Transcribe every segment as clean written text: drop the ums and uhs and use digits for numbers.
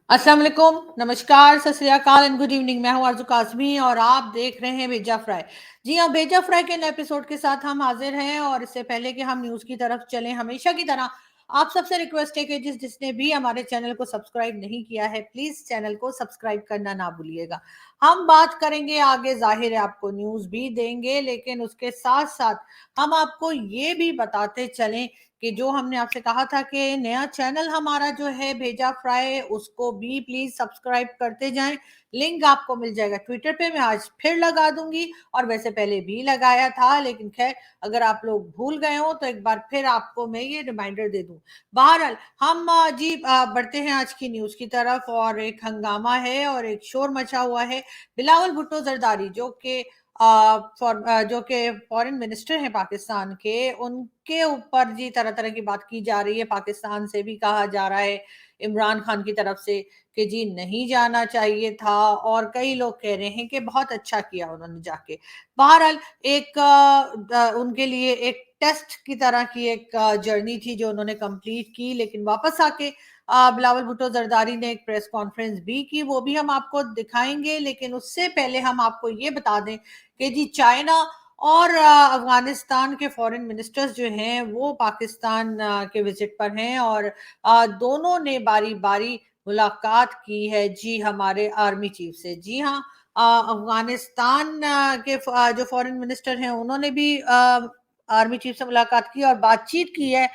अस्सलाम वालेकुम, नमस्कार, सत श्री अकाल एंड गुड इवनिंग। मैं हूं आरज़ू काज़मी और आप देख रहे हैं भेजा फ्राई। जी हाँ, भेजा फ्राई के नए एपिसोड के साथ हम हाजिर हैं और इससे पहले कि हम न्यूज़ की तरफ चलें, हमेशा की तरह आप सबसे रिक्वेस्ट है कि जिसने भी हमारे चैनल को सब्सक्राइब नहीं किया है, प्लीज़ चैनल को सब्सक्राइब करना ना भूलिएगा। हम बात करेंगे आगे, ज़ाहिर है आपको न्यूज़ भी देंगे, लेकिन उसके साथ-साथ हम आपको ये भी बताते चलें कि जो हमने आपसे कहा था कि नया चैनल हमारा जो है भेजा फ्राई, उसको भी प्लीज सब्सक्राइब करते जाएं। लिंक आपको मिल जाएगा ट्विटर पे, मैं आज फिर लगा दूंगी और वैसे पहले भी लगाया था, लेकिन खैर अगर आप लोग भूल गए हो तो एक बार फिर आपको मैं ये रिमाइंडर दे दूं। बहरहाल हम बढ़ते हैं आज की न्यूज की तरफ और एक हंगामा है और एक शोर मचा हुआ है। बिलावल भुट्टो जरदारी जो कि फॉरेन मिनिस्टर हैं पाकिस्तान के, उनके ऊपर जी तरह तरह की बात की जा रही है। पाकिस्तान से भी कहा जा रहा है, इमरान खान की तरफ से, कि जी नहीं जाना चाहिए था, और कई लोग कह रहे हैं कि बहुत अच्छा किया उन्होंने जाके। बहरहाल एक उनके लिए एक टेस्ट की तरह की एक जर्नी थी जो उन्होंने कंप्लीट की, लेकिन वापस आके बिलावल भुट्टो जरदारी ने एक प्रेस कॉन्फ्रेंस भी की, वो भी हम आपको दिखाएंगे। लेकिन उससे पहले हम आपको ये बता दें कि जी चाइना और अफगानिस्तान के फॉरेन मिनिस्टर्स जो हैं वो पाकिस्तान के विजिट पर हैं और दोनों ने बारी बारी मुलाकात की है जी हमारे आर्मी चीफ से। जी हाँ, अफगानिस्तान जो फॉरेन मिनिस्टर हैं उन्होंने भी आर्मी चीफ से मुलाकात की और बातचीत की है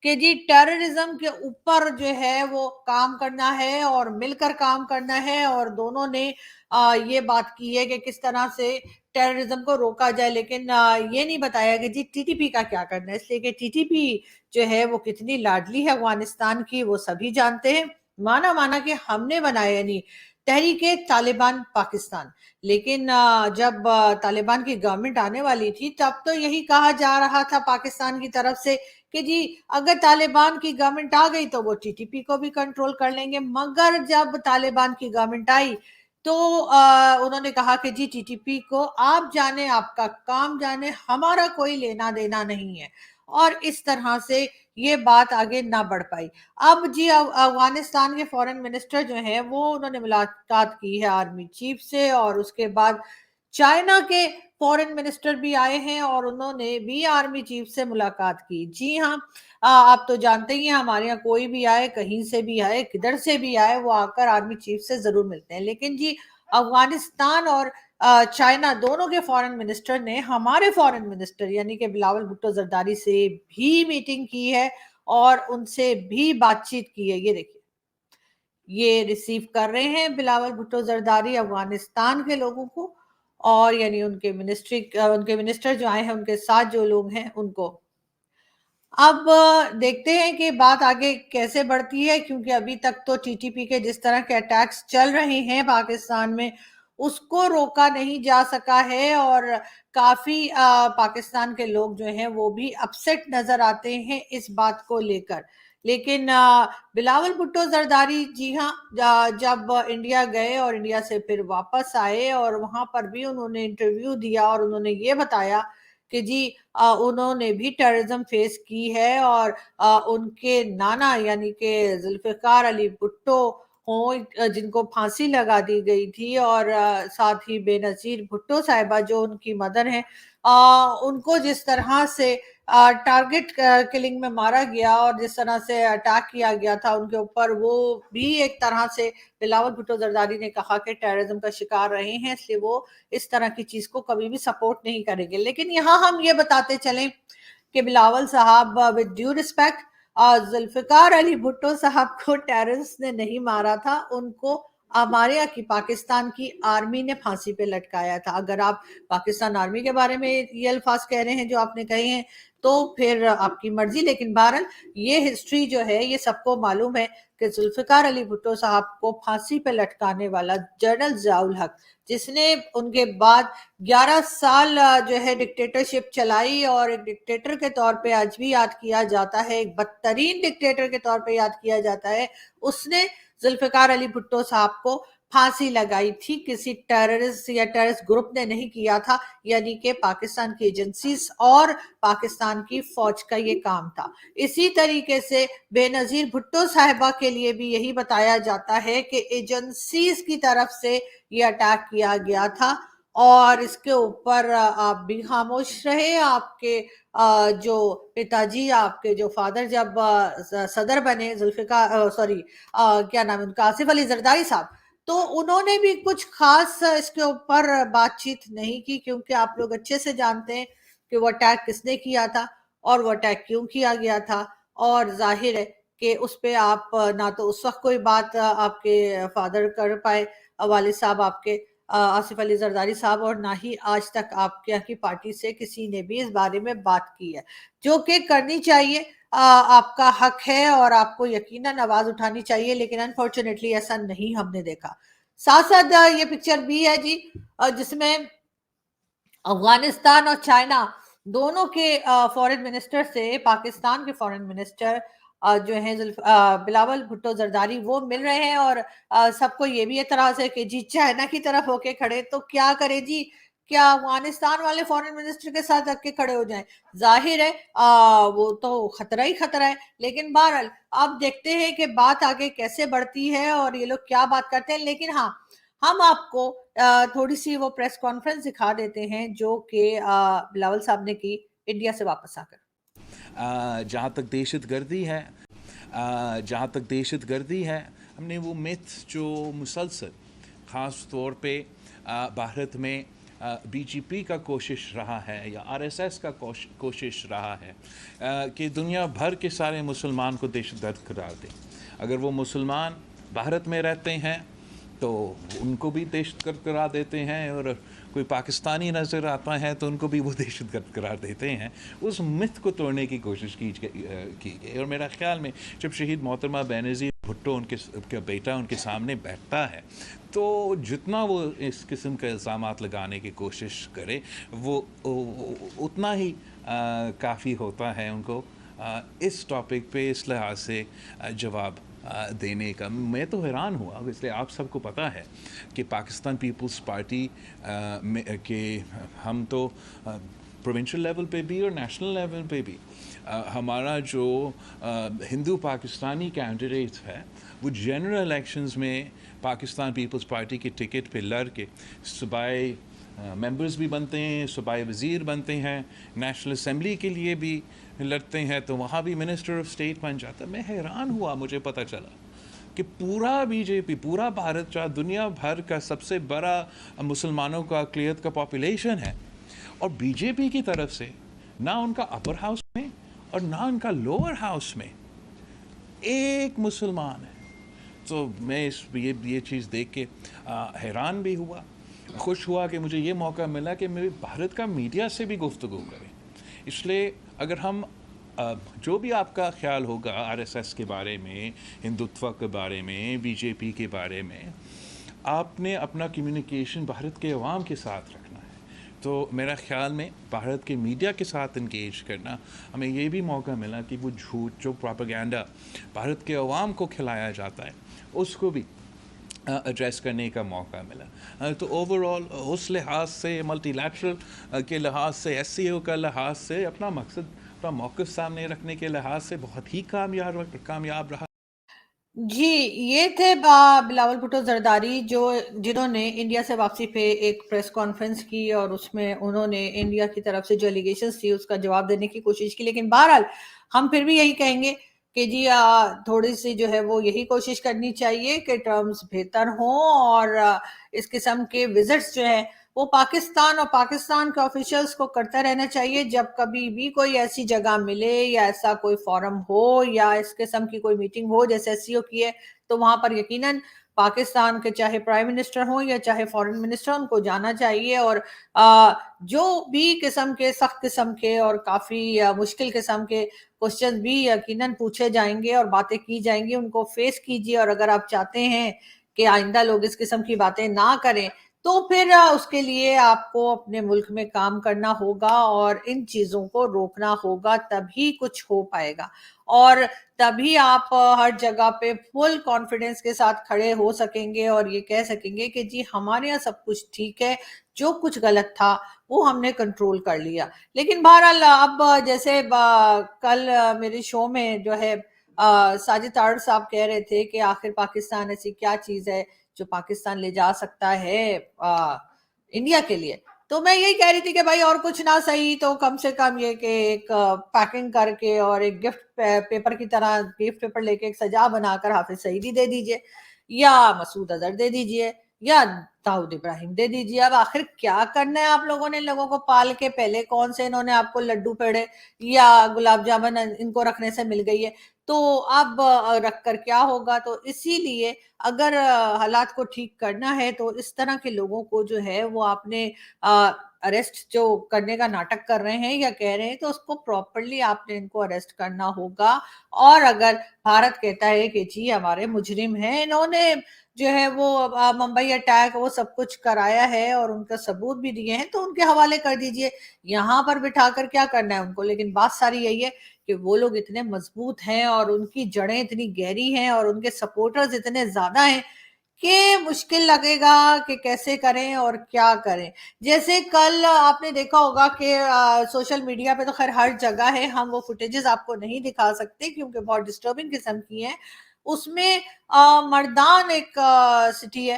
कि जी टेररिज्म के ऊपर जो है वो काम करना है और मिलकर काम करना है। और दोनों ने ये बात की है कि किस तरह से टेररिज्म को रोका जाए, लेकिन ये नहीं बताया कि जी टीटीपी का क्या करना है, इसलिए कि टीटीपी जो है वो कितनी लाडली है अफगानिस्तान की, वो सभी जानते हैं। माना माना कि हमने बनाया नहीं तहरीके तालिबान पाकिस्तान, लेकिन जब तालिबान की गवर्नमेंट आने वाली थी तब तो यही कहा जा रहा था पाकिस्तान की तरफ से कि जी अगर तालिबान की गवर्नमेंट आ गई तो वो टीटीपी को भी कंट्रोल कर लेंगे। मगर जब तालिबान की गवर्नमेंट आई तो उन्होंने कहा कि जी टीटीपी को आप जाने, आपका काम जाने, हमारा कोई लेना देना नहीं है। और इस तरह से ये बात आगे ना बढ़ पाई। अब जी अफगानिस्तान के फॉरेन मिनिस्टर जो हैं वो उन्होंने मुलाकात की है आर्मी चीफ से, और उसके बाद चाइना के फॉरेन मिनिस्टर भी आए हैं और उन्होंने भी आर्मी चीफ से मुलाकात की। जी हाँ, आप तो जानते ही हैं हमारे यहाँ कोई भी आए, कहीं से भी आए, किधर से भी आए, वो आकर आर्मी चीफ से जरूर मिलते हैं। लेकिन जी अफगानिस्तान और चाइना दोनों के फॉरेन मिनिस्टर ने हमारे फॉरेन मिनिस्टर यानी कि बिलावल भुट्टो जरदारी से भी मीटिंग की है और उनसे भी बातचीत की है। ये देखिए, ये रिसीव कर रहे हैं बिलावल भुट्टो जरदारी अफगानिस्तान के लोगों को, और यानी उनके मिनिस्टर जो आए हैं उनके साथ जो लोग हैं उनको। अब देखते हैं कि बात आगे कैसे बढ़ती है, क्योंकि अभी तक तो टीटीपी के जिस तरह के अटैक्स चल रहे हैं पाकिस्तान में, उसको रोका नहीं जा सका है। और काफी पाकिस्तान के लोग जो हैं वो भी अपसेट नजर आते हैं इस बात को लेकर। लेकिन बिलावल भुट्टो जरदारी जी हाँ, जब इंडिया गए और इंडिया से फिर वापस आए और वहां पर भी उन्होंने इंटरव्यू दिया और उन्होंने ये बताया कि जी उन्होंने भी टेररिज्म फेस की है और उनके नाना यानी कि जुल्फिकार अली भुट्टो हों, जिनको फांसी लगा दी गई थी, और साथ ही बेनजीर भुट्टो साहिबा जो उनकी मदर हैं, उनको जिस तरह से टारगेट किलिंग में मारा गया और जिस तरह से अटैक किया गया था उनके ऊपर, वो भी एक तरह से बिलावल भुट्टो जरदारी ने कहा कि टेररिज्म का शिकार रहे हैं, इसलिए वो इस तरह की चीज को कभी भी सपोर्ट नहीं करेंगे। लेकिन यहाँ हम ये बताते चलें कि बिलावल साहब, with due respect, Zulfikar Ali Bhutto साहब को टेररिस्ट ने नहीं मारा था, उनको हमारे यहाँ की पाकिस्तान की आर्मी ने फांसी पे लटकाया था। अगर आप पाकिस्तान आर्मी के बारे में ये अल्फाज कह रहे हैं जो आपने कहे हैं तो फिर आपकी मर्जी, लेकिन बहरहाल ये हिस्ट्री जो है ये सबको मालूम है कि जुल्फिकार अली भुट्टो साहब को फांसी पे लटकाने वाला जनरल जियाउल हक, जिसने उनके बाद 11 साल जो है डिक्टेटरशिप चलाई और एक डिक्टेटर के तौर पे आज भी याद किया जाता है, एक बदतरीन डिक्टेटर के तौर पे याद किया जाता है, उसने जुल्फिकार अली भुट्टो साहब को پھانسی لگائی تھی، کسی ٹیررسٹ یا ٹیررسٹ گروپ نے نہیں کیا تھا، یعنی کہ پاکستان کی ایجنسیز اور پاکستان کی فوج کا یہ کام تھا۔ اسی طریقے سے بے نظیر بھٹو صاحبہ کے لیے بھی یہی بتایا جاتا ہے کہ ایجنسیز کی طرف سے یہ اٹیک کیا گیا تھا، اور اس کے اوپر آپ بھی خاموش رہے۔ آپ کے جو پتا جی، آپ کے جو فادر جب صدر بنے، کیا نام ہے ان کا، آصف علی زرداری صاحب، تو انہوں نے بھی کچھ خاص اس کے اوپر بات چیت نہیں کی، کیونکہ آپ لوگ اچھے سے جانتے ہیں کہ وہ اٹیک کس نے کیا تھا اور وہ اٹیک کیوں کیا گیا تھا، اور ظاہر ہے کہ اس پہ آپ نہ تو اس وقت کوئی بات آپ کے فادر کر پائے، والد صاحب آپ کے آصف علی زرداری صاحب، اور نہ ہی آج تک آپ کے کی پارٹی سے کسی نے بھی اس بارے میں بات کی ہے، جو کہ کرنی چاہیے، آپ کا حق ہے اور آپ کو یقیناً آواز اٹھانی چاہیے، لیکن انفارچونیٹلی ایسا نہیں ہم نے دیکھا۔ ساتھ ساتھ یہ پکچر بھی ہے جی، جس میں افغانستان اور چائنا دونوں کے فورن منسٹر سے، پاکستان کے فورن منسٹر جو ہیں بلاول بھٹو زرداری، وہ مل رہے ہیں، اور سب کو یہ بھی اعتراض ہے کہ جی چائنا کی طرف ہو کے کھڑے تو کیا کرے جی، کیا افغانستان والے فورن منسٹر کے ساتھ رکھ کے کھڑے ہو جائیں؟ ظاہر ہے وہ تو خطرہ ہی خطرہ ہے، لیکن بہرحال آپ دیکھتے ہیں کہ بات آگے کیسے بڑھتی ہے اور یہ لوگ کیا بات کرتے ہیں۔ لیکن ہاں، ہم آپ کو تھوڑی سی وہ پریس کانفرنس دکھا دیتے ہیں جو کہ بلاول صاحب نے کی انڈیا سے واپس آ کر۔ جہاں تک دہشت گردی ہے، ہم نے وہ میتھ جو مسلسل خاص طور پہ بھارت میں بی جے پی کا کوشش رہا ہے یا آر ایس ایس کا کوشش رہا ہے کہ دنیا بھر کے سارے مسلمان کو دہشت گرد قرار دیں۔ اگر وہ مسلمان بھارت میں رہتے ہیں تو ان کو بھی دہشت گرد قرار دیتے ہیں، اور کوئی پاکستانی نظر آتا ہے تو ان کو بھی وہ دہشت گرد قرار دیتے ہیں۔ اس مت کو توڑنے کی کوشش کی گئی، اور میرا خیال میں جب شہید محترمہ بے نظیر بھٹو ان کا بیٹا ان کے سامنے بیٹھتا ہے تو جتنا وہ اس قسم کے الزامات لگانے کی کوشش کرے وہ اتنا ہی کافی ہوتا ہے ان کو اس ٹاپک پہ اس لحاظ سے جواب دینے کا۔ میں تو حیران ہوا، اس لیے آپ سب کو پتہ ہے کہ پاکستان پیپلز پارٹی کہ ہم تو پروونشل لیول پہ بھی اور نیشنل لیول پہ بھی ہمارا جو ہندو پاکستانی کینڈیڈیٹ ہے وہ جنرل الیکشنز میں پاکستان پیپلز پارٹی کی ٹکٹ پہ لڑ کے صوبائی ممبرز بھی بنتے ہیں، صوبائی وزیر بنتے ہیں، نیشنل اسمبلی کے لیے بھی لڑتے ہیں، تو وہاں بھی منسٹر آف اسٹیٹ بن جاتا ہے۔ میں حیران ہوا، مجھے پتہ چلا کہ پورا بی جے پی، پورا بھارت جو دنیا بھر کا سب سے بڑا مسلمانوں کا اقلیت کا پاپولیشن ہے، اور بی جے پی کی طرف سے نہ ان کا اپر ہاؤس میں اور نہ ان کا لوور ہاؤس میں ایک مسلمان ہے۔ تو میں یہ چیز دیکھ کے حیران بھی ہوا، خوش ہوا کہ مجھے یہ موقع ملا کہ میں بھارت کا میڈیا سے بھی گفتگو کریں۔ اس لیے اگر ہم جو بھی آپ کا خیال ہوگا آر ایس ایس کے بارے میں، ہندوتوا کے بارے میں، بی جے پی کے بارے میں، آپ نے اپنا کمیونیکیشن بھارت کے عوام کے ساتھ رکھنا ہے۔ تو میرا خیال میں بھارت کے میڈیا کے ساتھ انگیج کرنا، ہمیں یہ بھی موقع ملا کہ وہ جھوٹ جو پروپیگنڈا بھارت کے عوام کو کھلایا جاتا ہے اس کو بھی ایڈریس کرنے کا موقع ملا۔ تو اوور آل اس لحاظ سے، ملٹی لیٹرل کے لحاظ سے، ایس سی او کا لحاظ سے، اپنا مقصد، اپنا موقف سامنے رکھنے کے لحاظ سے بہت ہی کامیاب رہا۔ جی، یہ تھے بلاول بھٹو زرداری، جنہوں نے انڈیا سے واپسی پہ ایک پریس کانفرنس کی، اور اس میں انہوں نے انڈیا کی طرف سے جو الیگیشنز تھی اس کا جواب دینے کی کوشش کی۔ لیکن بہرحال ہم پھر بھی یہی کہیں گے کہ جی تھوڑی سی جو ہے وہ یہی کوشش کرنی چاہیے کہ ٹرمز بہتر ہوں، اور اس قسم کے وزٹس جو ہیں وہ پاکستان اور پاکستان کے آفیشلز کو کرتا رہنا چاہیے۔ جب کبھی بھی کوئی ایسی جگہ ملے یا ایسا کوئی فورم ہو یا اس قسم کی کوئی میٹنگ ہو جیسے ایس سی او کی ہے، تو وہاں پر یقیناً پاکستان کے چاہے پرائم منسٹر ہوں یا چاہے فورن منسٹر، ان کو جانا چاہیے، اور جو بھی قسم کے سخت قسم کے اور کافی مشکل قسم کے کوشچن بھی یقیناً پوچھے جائیں گے اور باتیں کی جائیں گی، ان کو فیس کیجیے، اور اگر آپ چاہتے ہیں کہ آئندہ لوگ اس قسم کی باتیں نہ کریں تو پھر اس کے لیے آپ کو اپنے ملک میں کام کرنا ہوگا اور ان چیزوں کو روکنا ہوگا، تبھی کچھ ہو پائے گا، اور تبھی آپ ہر جگہ پہ فل کانفیڈنس کے ساتھ کھڑے ہو سکیں گے اور یہ کہہ سکیں گے کہ جی ہمارے یہاں سب کچھ ٹھیک ہے، جو کچھ غلط تھا وہ ہم نے کنٹرول کر لیا۔ لیکن بہرحال اب جیسے کل میرے شو میں جو ہے ساجد تارڑ صاحب کہہ رہے تھے کہ آخر پاکستان ایسی کیا چیز ہے جو پاکستان لے جا سکتا ہے انڈیا کے لیے، تو میں یہی کہہ رہی تھی کہ بھائی اور کچھ نہ صحیح تو کم سے کم یہ کہ ایک پیکنگ کر کے اور ایک گفٹ پیپر کی طرح گفٹ پیپر لے کے ایک سجا بنا کر حافظ سعیدی دے دیجئے، یا مسعود اظہر دے دیجئے، یا داؤد ابراہیم دے دیجئے۔ اب آخر کیا کرنا ہے آپ لوگوں نے، لوگوں کو پال کے پہلے کون سے انہوں نے آپ کو لڈو پیڑے یا گلاب جامن ان کو رکھنے سے مل گئی ہے، تو اب رکھ کر کیا ہوگا؟ تو اسی لیے اگر حالات کو ٹھیک کرنا ہے تو اس طرح کے لوگوں کو جو ہے وہ آپ نے اریسٹ جو کرنے کا ناٹک کر رہے ہیں یا کہہ رہے ہیں تو اس کو پراپرلی آپ نے ان کو اریسٹ کرنا ہوگا، اور اگر بھارت کہتا ہے کہ جی ہمارے مجرم ہیں، انہوں نے جو ہے وہ ممبئی اٹیک وہ سب کچھ کرایا ہے اور ان کا ثبوت بھی دیے ہیں، تو ان کے حوالے کر دیجئے، یہاں پر بٹھا کر کیا کرنا ہے ان کو۔ لیکن بات ساری یہی ہے کہ وہ لوگ اتنے مضبوط ہیں اور ان کی جڑیں اتنی گہری ہیں اور ان کے سپورٹرز اتنے زیادہ ہیں کہ مشکل لگے گا کہ کیسے کریں اور کیا کریں۔ جیسے کل آپ نے دیکھا ہوگا کہ سوشل میڈیا پہ تو خیر ہر جگہ ہے، ہم وہ فوٹیجز آپ کو نہیں دکھا سکتے کیونکہ بہت ڈسٹربنگ قسم کی ہیں، اس میں مردان ایک سٹی ہے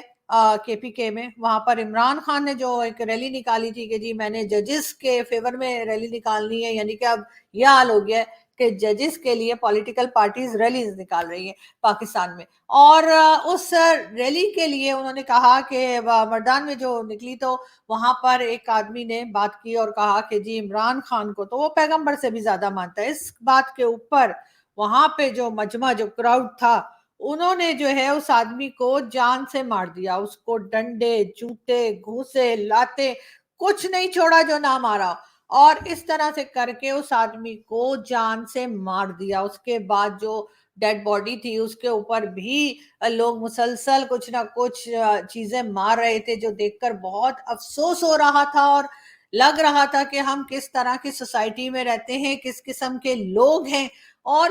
کے پی کے میں، وہاں پر عمران خان نے جو ایک ریلی نکالی تھی کہ جی میں نے ججز کے فیور میں ریلی نکالنی ہے، یعنی کہ اب یہ حال ہو گیا ہے کہ ججز کے لیے پولیٹیکل پارٹیز ریلیز نکال رہی ہیں پاکستان میں، اور اس ریلی کے لیے انہوں نے کہا کہ مردان میں جو نکلی تو وہاں پر ایک آدمی نے بات کی اور کہا کہ جی عمران خان کو تو وہ پیغمبر سے بھی زیادہ مانتا ہے۔ اس بات کے اوپر وہاں پہ جو مجمع جو کراؤڈ تھا انہوں نے جو ہے اس آدمی کو جان سے مار دیا، اس کو ڈنڈے جوتے گھوسے لاتے کچھ نہیں چھوڑا جو نہ مارا، اور اس طرح سے کر کے اس آدمی کو جان سے مار دیا۔ اس کے بعد جو ڈیڈ باڈی تھی اس کے اوپر بھی لوگ مسلسل کچھ نہ کچھ چیزیں مار رہے تھے، جو دیکھ کر بہت افسوس ہو رہا تھا اور لگ رہا تھا کہ ہم کس طرح کی سوسائٹی میں رہتے ہیں، کس قسم کے لوگ ہیں، اور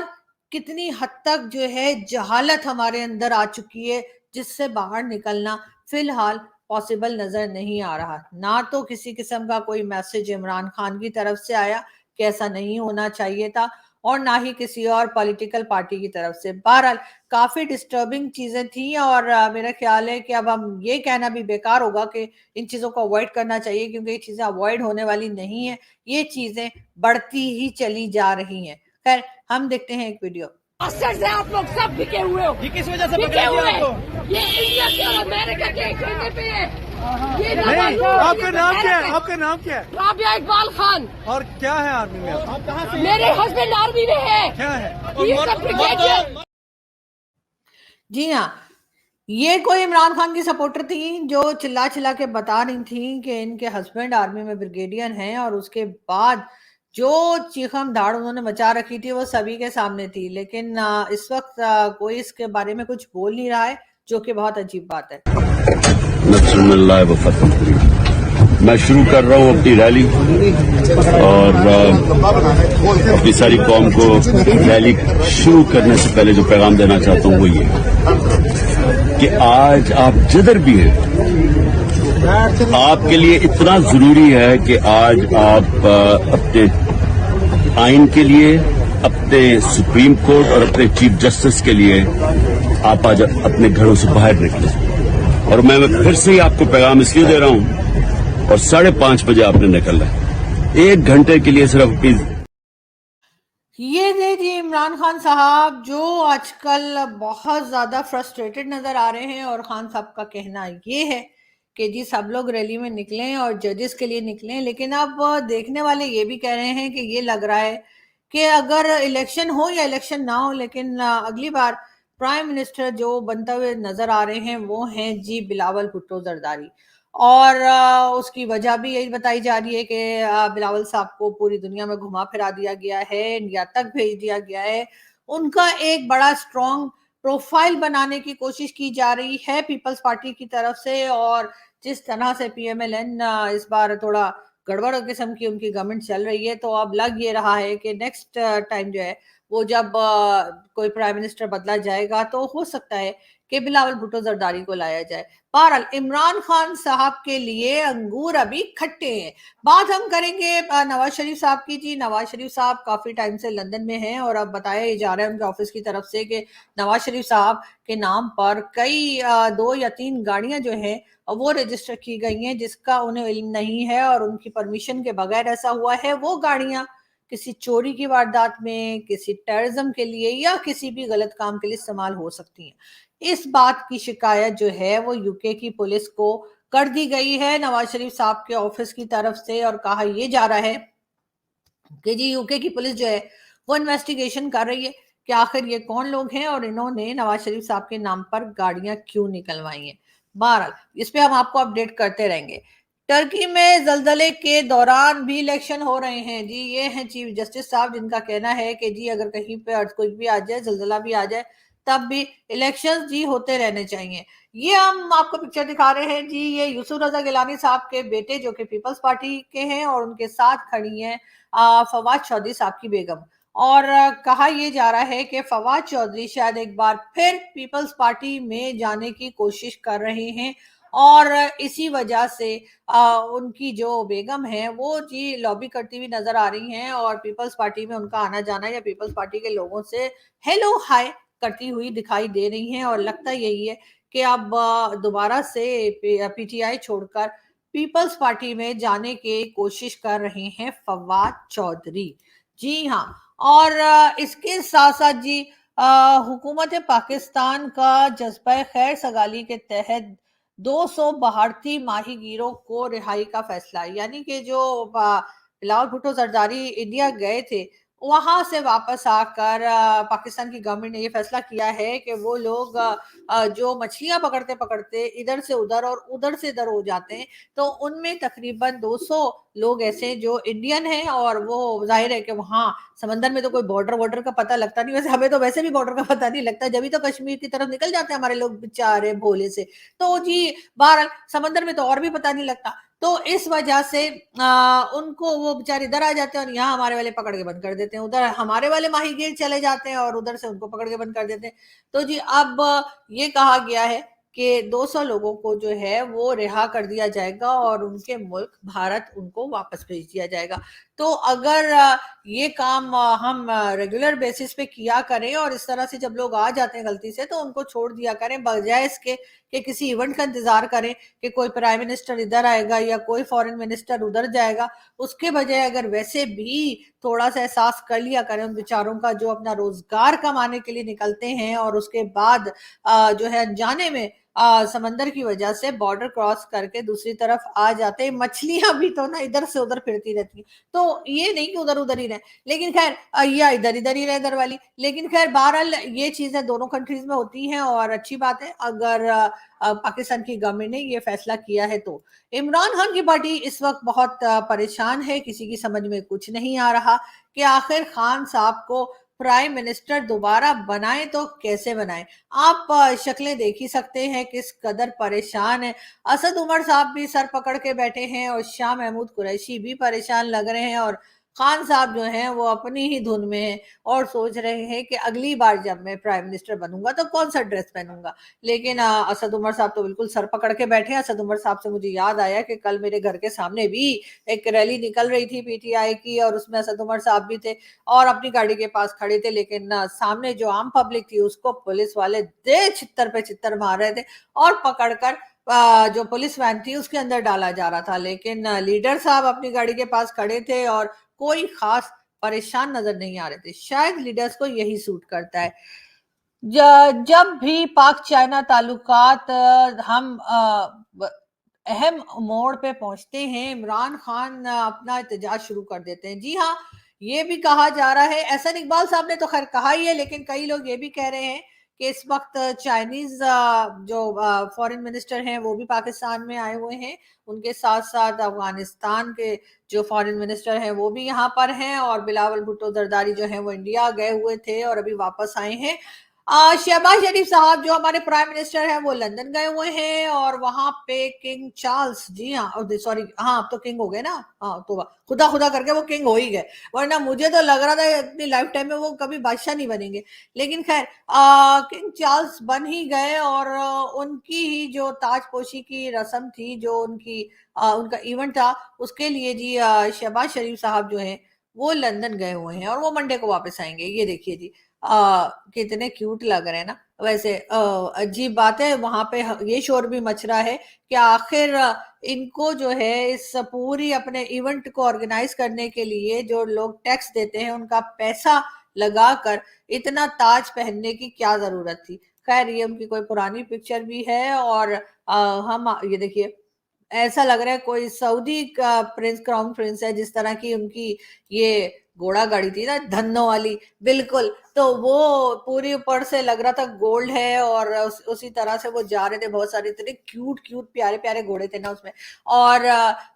کتنی حد تک جو ہے جہالت ہمارے اندر آ چکی ہے، جس سے باہر نکلنا فی الحال پاسبل نظر نہیں آ رہا۔ نہ تو کسی قسم کا کوئی میسج عمران خان کی طرف سے آیا کہ ایسا نہیں ہونا چاہیے تھا، اور نہ ہی کسی اور پولیٹیکل پارٹی کی طرف سے۔ بہرحال کافی ڈسٹربنگ چیزیں تھیں، اور میرا خیال ہے کہ اب ہم یہ کہنا بھی بیکار ہوگا کہ ان چیزوں کو اوائڈ کرنا چاہیے، کیونکہ یہ چیزیں اوائڈ ہونے والی نہیں ہیں، یہ چیزیں بڑھتی ہی چلی جا رہی ہیں۔ خیر ہم دیکھتے ہیں ایک ویڈیو۔ سے آپ لوگ سب بکے ہوئے ہو، یہ کس وجہ سے بکے پکڑا ہوئے گیا آپ کو؟ یہ انڈیا کے اور امریکہ کے ایک کہنے پہ ہے۔ یہ نہیں، نوازوں آپ کا نام کیا ہے؟ امریکہ- آپ کا نام کیا ہے؟ رابعہ اقبال خان، اور کیا ہے آرمی میں آپ کہاں سے؟ میرے ہسبینڈ آرمی میں ہے۔ کیا ہے؟ He is a brigadier۔ جی ہاں، یہ کوئی عمران خان کی سپورٹر تھیں جو چلا چلا کے بتا رہی تھیں کہ ان کے ہسبینڈ آرمی میں بریگیڈیئر ہیں، اور اس کے بعد جو چیخم دھاڑ انہوں نے مچا رکھی تھی وہ سبھی کے سامنے تھی، لیکن اس وقت کوئی اس کے بارے میں کچھ بول نہیں رہا ہے، جو کہ بہت عجیب بات ہے۔ نصر اللہ وفتح۔ میں شروع کر رہا ہوں اپنی ریلی، اور اپنی ساری قوم کو ریلی شروع کرنے سے پہلے جو پیغام دینا چاہتا ہوں وہ یہ کہ آج آپ جدھر بھی ہیں، آپ کے لیے اتنا ضروری ہے کہ آج آپ اپنے آئین کے لیے، اپنے سپریم کورٹ اور اپنے چیف جسٹس کے لیے آپ آج اپنے گھروں سے باہر نکلیں۔ اور میں پھر سے ہی آپ کو پیغام اس لیے دے رہا ہوں، اور 5:30 بجے آپ نے نکلنا ہے، 1 گھنٹے کے لیے صرف یہ تھے جی عمران خان صاحب، جو آج کل بہت زیادہ فرسٹریٹڈ نظر آ رہے ہیں، اور خان صاحب کا کہنا یہ ہے کہ جی سب لوگ ریلی میں نکلیں اور ججز کے لیے نکلیں، لیکن اب دیکھنے والے یہ بھی کہہ رہے ہیں کہ یہ لگ رہا ہے کہ اگر الیکشن ہو یا الیکشن نہ ہو، لیکن اگلی بار پرائم منسٹر جو بنتے ہوئے نظر آ رہے ہیں وہ ہیں جی بلاول بھٹو زرداری، اور اس کی وجہ بھی یہی بتائی جا رہی ہے کہ بلاول صاحب کو پوری دنیا میں گھما پھرا دیا گیا ہے، انڈیا تک بھیج دیا گیا ہے۔ ان کا ایک بڑا اسٹرانگ प्रोफाइल बनाने की कोशिश की जा रही है पीपल्स पार्टी की तरफ से। और जिस तरह से पीएमएलएन इस बार थोड़ा गड़बड़ किस्म की उनकी गवर्नमेंट चल रही है, तो अब लग ये रहा है कि नेक्स्ट टाइम जो है वो जब कोई प्राइम मिनिस्टर बदला जाएगा तो हो सकता है कि बिलावल भुट्टो जरदारी को लाया जाए। बहरहाल इमरान खान साहब के लिए अंगूर अभी खट्टे हैं। बात हम करेंगे नवाज शरीफ साहब की। जी, नवाज शरीफ साहब काफी टाइम से लंदन में हैं और अब बताया जा रहा है उनके ऑफिस की तरफ से कि नवाज शरीफ साहब के नाम पर कई 2 या 3 गाड़ियां जो हैं वो रजिस्टर की गई हैं, जिसका उन्हें इल्म नहीं है और उनकी परमिशन के बगैर ऐसा हुआ है। वो गाड़ियां किसी चोरी की वारदात में, किसी टेररिज्म के लिए या किसी भी गलत काम के लिए इस्तेमाल हो सकती हैं। इस बात की शिकायत जो है वो यूके की पुलिस को कर दी गई है नवाज शरीफ साहब के ऑफिस की तरफ से, और कहा यह जा रहा है कि जी यूके की पुलिस जो है वो इन्वेस्टिगेशन कर रही है कि आखिर ये कौन लोग हैं और इन्होंने नवाज शरीफ साहब के नाम पर गाड़ियां क्यों निकलवाई हैं। बहरहाल इस पे हम आपको अपडेट करते रहेंगे। टर्की में जलजले के दौरान भी इलेक्शन हो रहे हैं। जी, ये हैं चीफ जस्टिस साहब, जिनका कहना है कि जी अगर कहीं पे अर्थक्वेक भी आ जाए, जलजला भी आ जाए, तब भी इलेक्शन जी होते रहने चाहिए। ये हम आपको पिक्चर दिखा रहे हैं जी, ये यूसुफ रजा गिलानी साहब के बेटे जो कि पीपल्स पार्टी के हैं, और उनके साथ खड़ी हैं फवाद चौधरी साहब की बेगम। और कहा यह जा रहा है कि फवाद चौधरी शायद एक बार फिर पीपल्स पार्टी में जाने की कोशिश कर रहे हैं, और इसी वजह से उनकी जो बेगम है वो जी लॉबी करती हुई नजर आ रही हैं, और पीपल्स पार्टी में उनका आना जाना या पीपल्स पार्टी के लोगों से हेलो हाय करती हुई दिखाई दे रही हैं। और लगता यही है कि अब दोबारा से पीटीआई छोड़कर पीपल्स पार्टी में जाने की कोशिश कर रहे हैं फवाद चौधरी। जी हाँ, और इसके साथ साथ जी हुकूमत पाकिस्तान का जज्बा खैर सगाली के तहत 200 भारतीय माहीगीरों को रिहाई का फैसला, यानी कि जो बिलावल भुट्टो जरदारी इंडिया गए थे, वहां से वापस आकर पाकिस्तान की गवर्नमेंट ने ये फैसला किया है कि वो लोग जो मछलियां पकड़ते पकड़ते इधर से उधर और उधर से इधर हो जाते हैं, तो उनमें तकरीबन 200 लोग ऐसे जो इंडियन हैं, और वो जाहिर है कि वहाँ समंदर में तो कोई बॉर्डर का पता लगता नहीं। वैसे हमें तो वैसे भी बॉर्डर का पता नहीं लगता, जब भी तो कश्मीर की तरफ निकल जाते हैं हमारे लोग बेचारे भोले से। तो जी बहरहाल समंदर में तो और भी पता नहीं लगता, तो इस वजह से उनको वो बेचारे इधर आ जाते हैं और यहाँ हमारे वाले पकड़ के बंद कर देते हैं, उधर हमारे वाले माहीगीर चले जाते हैं और उधर से उनको पकड़ के बंद कर देते हैं। तो जी अब ये कहा गया है कि 200 लोगों को जो है वो रिहा कर दिया जाएगा और उनके मुल्क भारत उनको वापस भेज दिया जाएगा। तो अगर ये काम हम रेगुलर बेसिस पे किया करें और इस तरह से जब लोग आ जाते हैं गलती से तो उनको छोड़ दिया करें, बजाय इसके कि किसी इवेंट का इंतजार करें कि कोई प्राइम मिनिस्टर इधर आएगा या कोई फॉरेन मिनिस्टर उधर जाएगा। उसके बजाय अगर वैसे भी थोड़ा सा एहसास कर लिया करें उन बेचारों का जो अपना रोजगार कमाने के लिए निकलते हैं और उसके बाद जो है अनजाने में समंदर की वजह से बॉर्डर क्रॉस करके दूसरी तरफ आ जाते हैं। मछलियां भी तो ना इधर से उधर फिरती रहती हैं, तो ये नहीं कि उधर उधर ही रहे, लेकिन खैर या इधर इधर ही रहे इधर वाली। लेकिन खैर बहरहाल ये चीजें दोनों कंट्रीज में होती हैं और अच्छी बात है अगर पाकिस्तान की गवर्नमेंट ने ये फैसला किया है। तो इमरान खान की पार्टी इस वक्त बहुत परेशान है, किसी की समझ में कुछ नहीं आ रहा कि आखिर खान साहब को प्राइम मिनिस्टर दोबारा बनाए तो कैसे बनाए। आप शक्लें देख ही सकते हैं किस कदर परेशान है। असद उमर साहब भी सर पकड़ के बैठे हैं और शाह महमूद कुरैशी भी परेशान लग रहे हैं, और खान साहब जो हैं वो अपनी ही धुन में हैं और सोच रहे हैं कि अगली बार जब मैं प्राइम मिनिस्टर बनूंगा तो कौन सा ड्रेस पहनूंगा। लेकिन असद उमर साहब तो बिल्कुल सर पकड़ के बैठे हैं। असद उमर साहब से मुझे याद आया कि कल मेरे घर के सामने भी एक रैली निकल रही थी पीटीआई की और उसमें असद उमर साहब भी थे और अपनी गाड़ी के पास खड़े थे, लेकिन सामने जो आम पब्लिक थी उसको पुलिस वाले दे छित्तर पे छित्तर मार रहे थे और पकड़कर जो पुलिस वैन थी उसके अंदर डाला जा रहा था। लेकिन लीडर साहब अपनी गाड़ी के पास खड़े थे और कोई खास परेशान नजर नहीं आ रहे थे। शायद लीडर्स को यही सूट करता है। जब भी पाक चाइना ताल्लुकात हम अहम मोड़ पे पहुंचते हैं, इमरान खान अपना एहतजाज शुरू कर देते हैं। जी हाँ, ये भी कहा जा रहा है, एहसन इकबाल साहब ने तो खैर कहा ही है, लेकिन कई लोग ये भी कह रहे हैं कि इस वक्त चाइनीज जो फॉरेन मिनिस्टर हैं वो भी पाकिस्तान में आए हुए हैं, उनके साथ साथ अफगानिस्तान के जो फॉरेन मिनिस्टर हैं वो भी यहाँ पर हैं, और बिलावल भुट्टो जरदारी जो है वो इंडिया गए हुए थे और अभी वापस आए हैं। शहबाज शरीफ साहब जो हमारे प्राइम मिनिस्टर हैं वो लंदन गए हुए हैं और वहां पे किंग चार्ल्स, जी हाँ, सॉरी, हाँ अब तो किंग हो गए ना, हाँ तो खुदा खुदा करके वो किंग हो ही गए, वरना मुझे तो लग रहा था अपनी लाइफ टाइम में वो कभी बादशाह नहीं बनेंगे, लेकिन खैर किंग चार्ल्स बन ही गए और उनकी ही जो ताजपोशी की रस्म थी, जो उनका इवेंट था, उसके लिए जी शहबाज शरीफ साहब जो है वो लंदन गए हुए हैं और वो मंडे को वापस आएंगे। ये देखिए जी, कितने क्यूट लग रहे हैं ना। वैसे अजीब बात है, वहां पे ये शोर भी मच रहा है कि आखिर इनको जो है इस पूरी अपने इवेंट को ऑर्गेनाइज करने के लिए जो लोग टैक्स देते हैं उनका पैसा लगाकर इतना ताज पहनने की क्या जरूरत थी। खैर ये उनकी कोई पुरानी पिक्चर भी है और हम ये देखिए, ऐसा लग रहा है कोई सऊदी का प्रिंस, क्राउन प्रिंस है, जिस तरह की उनकी ये घोड़ा गाड़ी थी ना धन्नो वाली, बिल्कुल, तो वो पूरी ऊपर से लग रहा था गोल्ड है और उसी तरह से वो जा रहे थे, बहुत सारे इतने क्यूट क्यूट प्यारे प्यारे घोड़े थे ना उसमें। और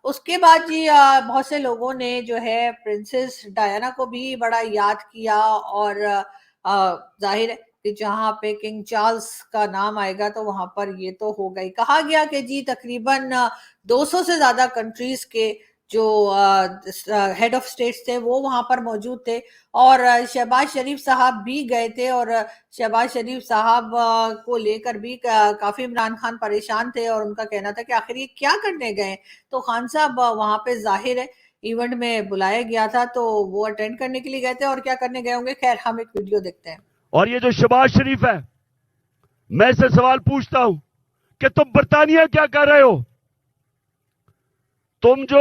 उसके बाद जी बहुत से लोगों ने जो है प्रिंसेस डायना को भी बड़ा याद किया और जाहिर है कि जहां पे किंग चार्ल्स का नाम आएगा तो वहां पर ये तो होगा ही। कहा गया कि जी तकरीबन 200 से ज्यादा कंट्रीज के जो हेड ऑफ स्टेट्स थे वो वहां पर मौजूद थे और शहबाज शरीफ साहब भी गए थे और शहबाज शरीफ साहब को लेकर भी काफी इमरान खान परेशान थे और उनका कहना था कि आखिर ये क्या करने गए। तो खान साहब वहां पे जाहिर है इवेंट में बुलाया गया था तो वो अटेंड करने के लिए गए थे और क्या करने गए होंगे, खैर हम एक वीडियो देखते हैं। और ये जो शहबाज शरीफ है, मैं इससे सवाल पूछता हूं कि तुम बरतानिया क्या कर रहे हो? तुम जो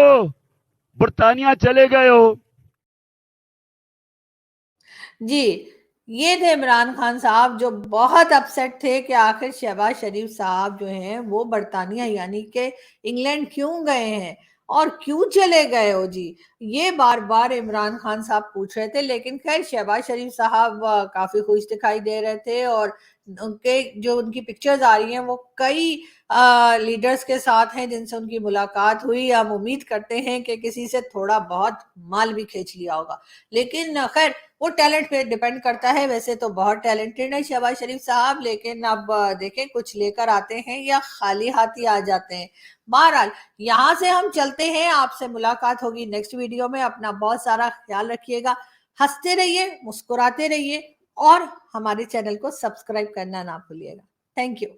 बरतानिया चले गए हो। जी, ये थे इमरान खान साहब जो बहुत अपसेट थे कि आखिर शहबाज शरीफ साहब जो हैं वो बरतानिया यानी कि इंग्लैंड क्यों गए हैं और क्यों चले गए हो जी, ये बार बार इमरान खान साहब पूछ रहे थे। लेकिन खैर शहबाज शरीफ साहब काफी खुश दिखाई दे रहे थे और उनकी पिक्चर्स आ रही हैं वो कई लीडर्स के साथ हैं जिनसे उनकी मुलाकात हुई। हम उम्मीद करते हैं कि किसी से थोड़ा बहुत माल भी खींच लिया होगा, लेकिन खैर वो टैलेंट पे डिपेंड करता है। वैसे तो बहुत टैलेंटेड है शहबाज शरीफ साहब, लेकिन अब देखें कुछ लेकर आते हैं या खाली हाथ ही आ जाते हैं। बहरहाल यहाँ से हम चलते हैं, आपसे मुलाकात होगी नेक्स्ट वीडियो में। अपना बहुत सारा ख्याल रखिएगा, हंसते रहिए, मुस्कुराते रहिए और हमारे चैनल को सब्सक्राइब करना ना भूलिएगा। Thank you.